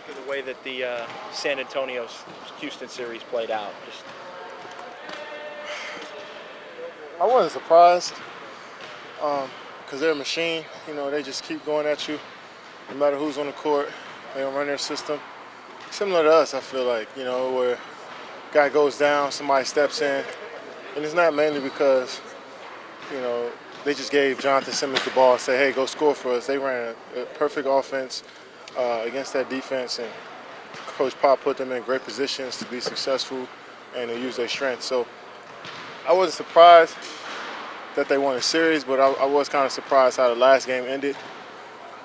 think of the way that the San Antonio Houston series played out? Just I wasn't surprised because they're a machine. They just keep going at you no matter who's on the court. They don't run their system. Similar to us, I feel like, where guy goes down, somebody steps in. And it's not mainly because, you know, they just gave Jonathan Simmons the ball and said, hey, go score for us. They ran a perfect offense against that defense, and Coach Pop put them in great positions to be successful and to use their strength. So I wasn't surprised that they won a series, but I was kind of surprised how the last game ended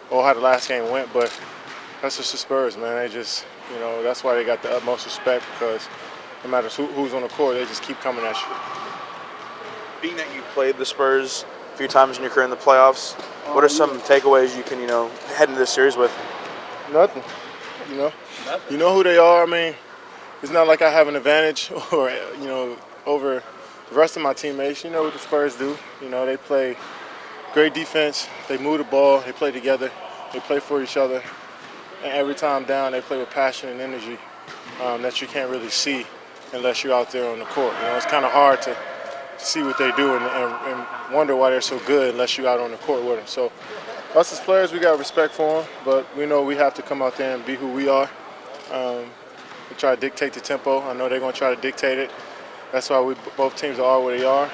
or how the last game went. But that's just the Spurs, man. They just, that's why they got the utmost respect, because no matter who's on the court, they just keep coming at you. Being that you played the Spurs a few times in your career in the playoffs, what are some takeaways you can, head into this series with? Nothing. You know who they are. I mean, it's not like I have an advantage or, over the rest of my teammates. You know what the Spurs do. They play great defense. They move the ball. They play together. They play for each other. And every time down, they play with passion and energy that you can't really see unless you're out there on the court. It's kind of hard to see what they do and wonder why they're so good unless you're out on the court with them. So us as players, we got respect for them, but we know we have to come out there and be who we are. We try to dictate the tempo. I know they're going to try to dictate it. That's why both teams are where they are,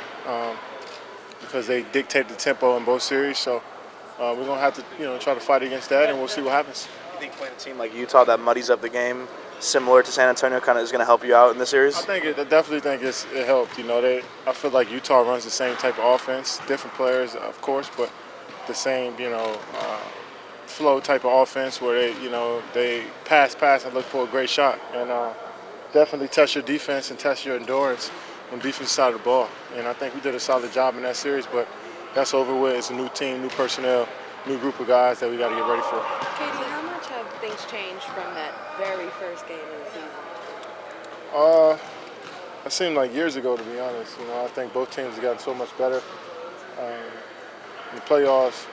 because they dictate the tempo in both series. So we're going to have to try to fight against that, and we'll see what happens. You think playing a team like Utah that muddies up the game, similar to San Antonio, kind of is going to help you out in the series? I definitely think it helped. I feel like Utah runs the same type of offense, different players, of course, but the same, flow type of offense where they pass and look for a great shot, and definitely test your defense and test your endurance on the defensive side of the ball. And I think we did a solid job in that series, but that's over with. It's a new team, new personnel, new group of guys that we got to get ready for. Katie, how much have things changed from that very first game of the season? It seemed like years ago, to be honest. I think both teams have gotten so much better. In the playoffs,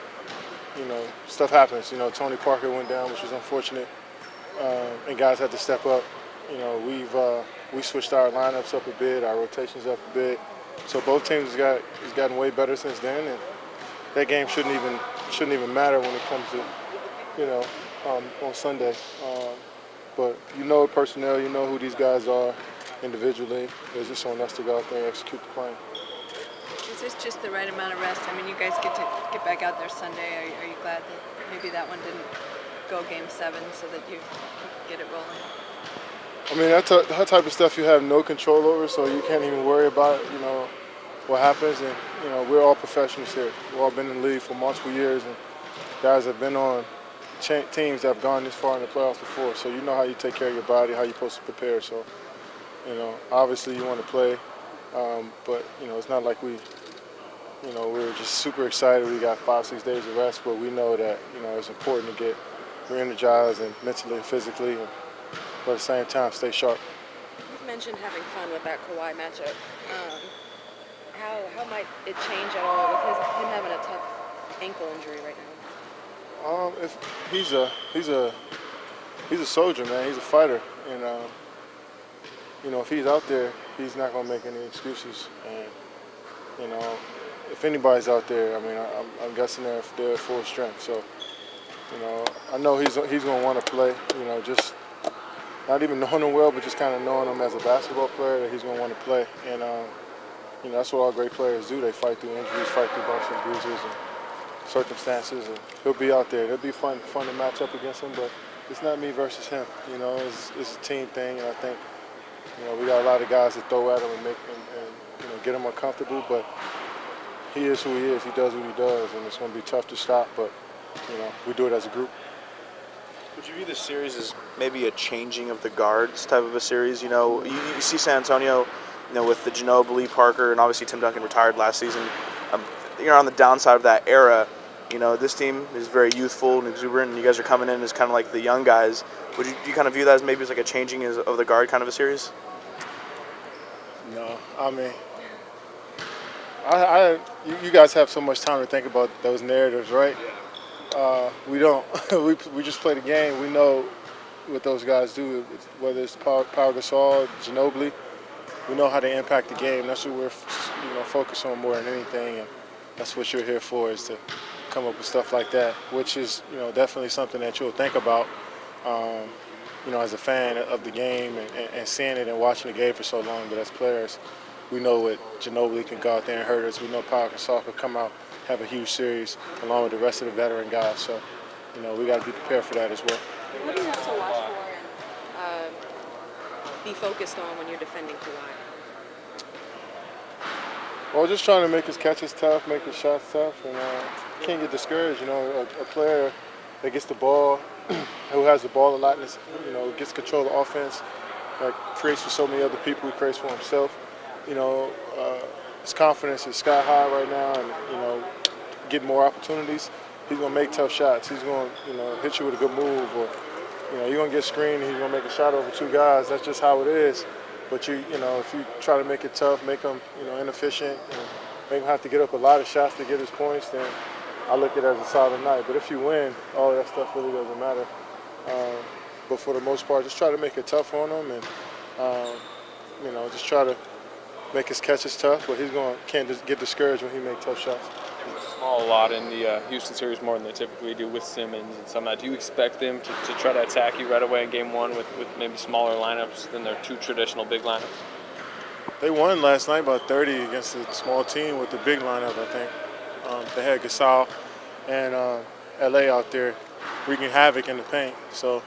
stuff happens. Tony Parker went down, which was unfortunate, and guys had to step up. We switched our lineups up a bit, our rotations up a bit. So both teams has gotten way better since then, and that game shouldn't even matter when it comes to on Sunday. But personnel, who these guys are individually. It's just on us to go out there and execute the plan. Is this just the right amount of rest? I mean, you guys get to get back out there Sunday. Are you glad that maybe that one didn't go Game 7 so that you get it rolling? I mean, that type of stuff you have no control over, so you can't even worry about what happens. And we're all professionals here. We've all been in the league for multiple years, and guys have been on teams that have gone this far in the playoffs before. So you know how you take care of your body, how you're supposed to prepare. So obviously you want to play, but it's not like we're just super excited. We got 5-6 days of rest, but we know that it's important to get re-energized and mentally and physically, but at the same time stay sharp. You've mentioned having fun with that Kawhi matchup. How might it change at all with him having a tough ankle injury right now? If he's a soldier, man. He's a fighter, and if he's out there, he's not gonna make any excuses. And if anybody's out there, I mean, I'm guessing they're at full strength. So I know he's gonna want to play. Just not even knowing him well, but just kind of knowing him as a basketball player, that he's gonna want to play. And that's what all great players do. They fight through injuries, fight through bumps and bruises and circumstances, and he'll be out there. It'll be fun to match up against him, but it's not me versus him. It's a team thing, and I think we got a lot of guys that throw at him and make and get him uncomfortable, but he is who he is. He does what he does, and it's going to be tough to stop, but we do it as a group. Would you view this series as maybe a changing of the guards type of a series? You see San Antonio, with the Ginobili, Parker, and obviously Tim Duncan retired last season. You're on the downside of that era. This team is very youthful and exuberant, and you guys are coming in as kind of like the young guys. Do you kind of view that as maybe as like a changing of the guard kind of a series? No, I mean, you guys have so much time to think about those narratives, right? We don't. we just play the game. We know what those guys do, whether it's Pau Gasol, Ginobili. We know how they impact the game. That's what we're focused on more than anything, and that's what you're here for, is to come up with stuff like that, which is definitely something that you'll think about. As a fan of the game and seeing it and watching the game for so long. But as players, we know what Ginobili can go out there and hurt us. We know Pau Gasol can come out, have a huge series, along with the rest of the veteran guys. So, we got to be prepared for that as well. What do you have to watch for and be focused on when you're defending Kawhi? Well, just trying to make his catches tough, make his shots tough, and can't get discouraged. A player that gets the ball, who has the ball a lot, and gets control of the offense, that creates for so many other people, he creates for himself. His confidence is sky high right now, and get more opportunities. He's gonna make tough shots. He's gonna hit you with a good move, or you're gonna get screened and he's gonna make a shot over two guys. That's just how it is. But if you try to make it tough, make him inefficient, and make him have to get up a lot of shots to get his points, then I look at it as a solid night. But if you win, all that stuff really doesn't matter. But for the most part, just try to make it tough on him, and just try to make his catches tough. But can't just get discouraged when he makes tough shots. Small a lot in the Houston series, more than they typically do with Simmons and some of that. Do you expect them to try to attack you right away in game one with maybe smaller lineups than their two traditional big lineups? They won last night by 30 against a small team with the big lineup, I think. They had Gasol and LA out there wreaking havoc in the paint. So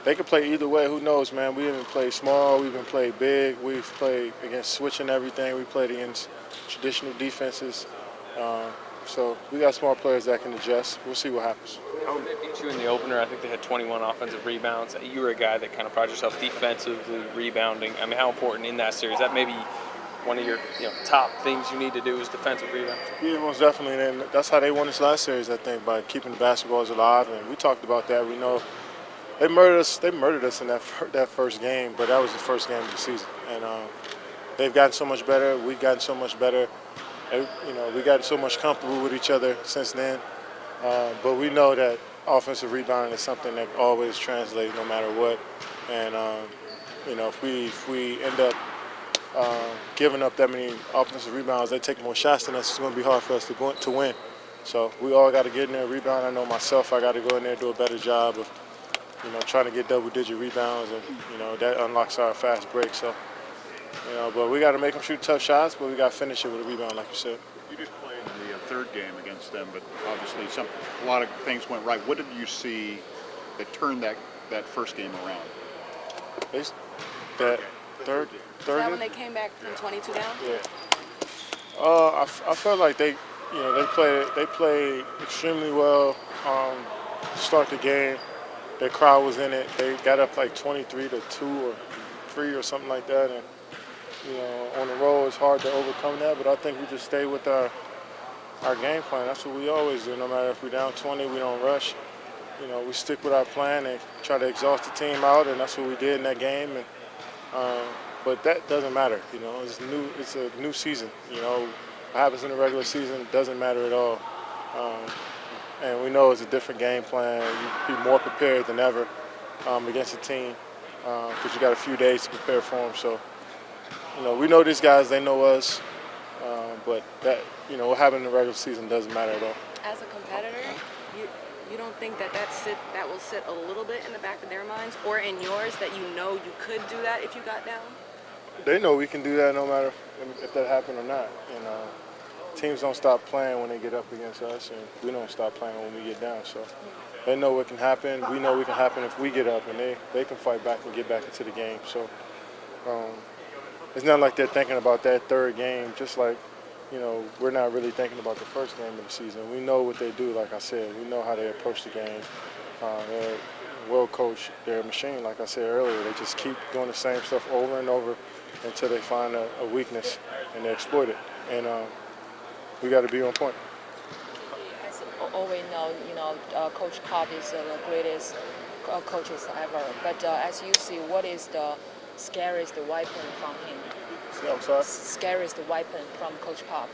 they could play either way. Who knows, man? We even played small. We've been played big. We've played against switching everything. We played against traditional defenses. So we got small players that can adjust. We'll see what happens. They beat you in the opener. I think they had 21 offensive rebounds. You were a guy that kind of prided yourself defensively rebounding. I mean, how important in that series? That may be one of your top things you need to do is defensive rebound. Yeah, most definitely. And that's how they won this last series, I think, by keeping the basketballs alive. And we talked about that. We know they murdered us. They murdered us in that first game, but that was the first game of the season. And they've gotten so much better. We've gotten so much better. We got so much comfortable with each other since then. But we know that offensive rebounding is something that always translates no matter what. And if we end up giving up that many offensive rebounds, they take more shots than us, it's going to be hard for us to win. So we all got to get in there and rebound. I know myself, I got to go in there and do a better job of trying to get double-digit rebounds, and that unlocks our fast break. So. But we got to make them shoot tough shots, but we got to finish it with a rebound, like you said. You just played the third game against them, but obviously a lot of things went right. What did you see that turned that first game around? That third Is that game? when they came back from 22 down? Yeah. I felt like they played extremely well to start the game. Their crowd was in it. They got up like 23-2 or 3 or something like that, and on the road it's hard to overcome that. But I think we just stay with our game plan. That's what we always do. No matter if we're down 20, we don't rush. We stick with our plan and try to exhaust the team out, and that's what we did in that game. And but that doesn't matter. It's a new season. What happens in the regular season doesn't matter at all. And we know it's a different game plan. You be more prepared than ever against a team because you got a few days to prepare for them. So, we know these guys, they know us, but that, what happened in the regular season doesn't matter at all. As a competitor, you don't think that will sit a little bit in the back of their minds or in yours, that you could do that if you got down? They know we can do that no matter if that happened or not. Teams don't stop playing when they get up against us, and we don't stop playing when we get down. So they know what can happen. We know what can happen if we get up, and they can fight back and get back into the game. So it's not like they're thinking about that third game, just like, we're not really thinking about the first game of the season. We know what they do, like I said. We know how they approach the game. They're well coached. They're a machine, like I said earlier. They just keep doing the same stuff over and over until they find a weakness and they exploit it. And we got to be on point. As all we know, Coach Pop is the greatest coaches ever. But as you see, what is the scariest weapon from him? I'm sorry? Scariest weapon from Coach Pop?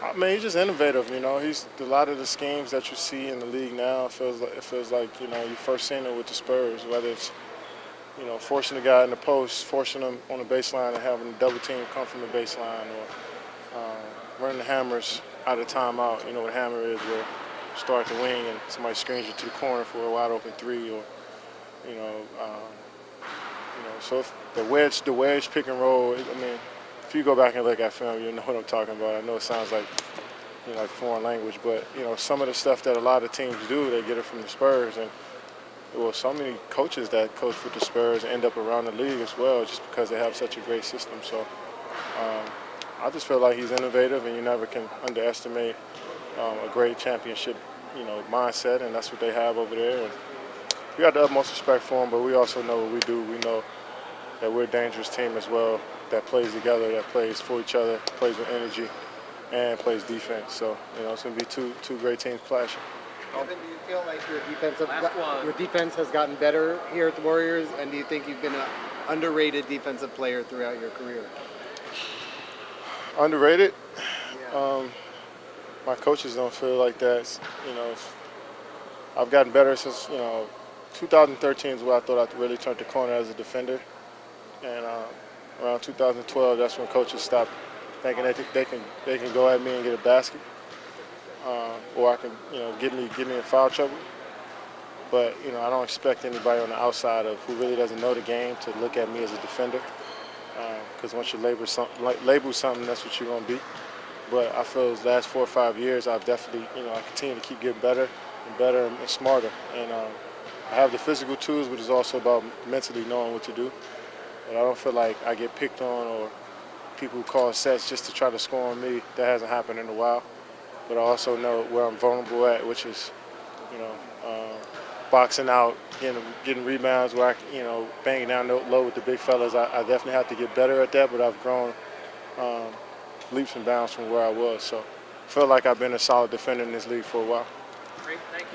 I mean, he's just innovative. He's a lot of the schemes that you see in the league now. It feels like you first seen it with the Spurs, whether it's forcing the guy in the post, forcing him on the baseline and having the double team come from the baseline, or running the hammers out of timeout. You know what a hammer is, where you start the wing and somebody screens you to the corner for a wide open three, or you know, so if the wedge pick and roll. I mean, if you go back and look at film, you know what I'm talking about. I know it sounds like like foreign language, but some of the stuff that a lot of teams do, they get it from the Spurs, and so many coaches that coach with the Spurs end up around the league as well, just because they have such a great system. So I just feel like he's innovative, and you never can underestimate a great championship, mindset, and that's what they have over there. And we got the utmost respect for him, but we also know what we do. We know that we're a dangerous team as well, that plays together, that plays for each other, plays with energy, and plays defense. So it's going to be two great teams clashing. Kevin, do you feel like your defense has gotten better here at the Warriors, and do you think you've been an underrated defensive player throughout your career? Underrated? Yeah. My coaches don't feel like that. I've gotten better since 2013 is where I thought I really turned the corner as a defender, and around 2012, that's when coaches stopped thinking they can go at me and get a basket. Or I can, get me in foul trouble. But I don't expect anybody on the outside of who really doesn't know the game to look at me as a defender. Because once you label something, that's what you're gonna be. But I feel these last 4 or 5 years, I've definitely, I continue to keep getting better and better and smarter. And I have the physical tools, but it's also about mentally knowing what to do. But I don't feel like I get picked on or people call sets just to try to score on me. That hasn't happened in a while. But I also know where I'm vulnerable at, which is, boxing out, getting rebounds where I, banging down low with the big fellas. I definitely have to get better at that, but I've grown leaps and bounds from where I was. So I feel like I've been a solid defender in this league for a while. Great, thank you.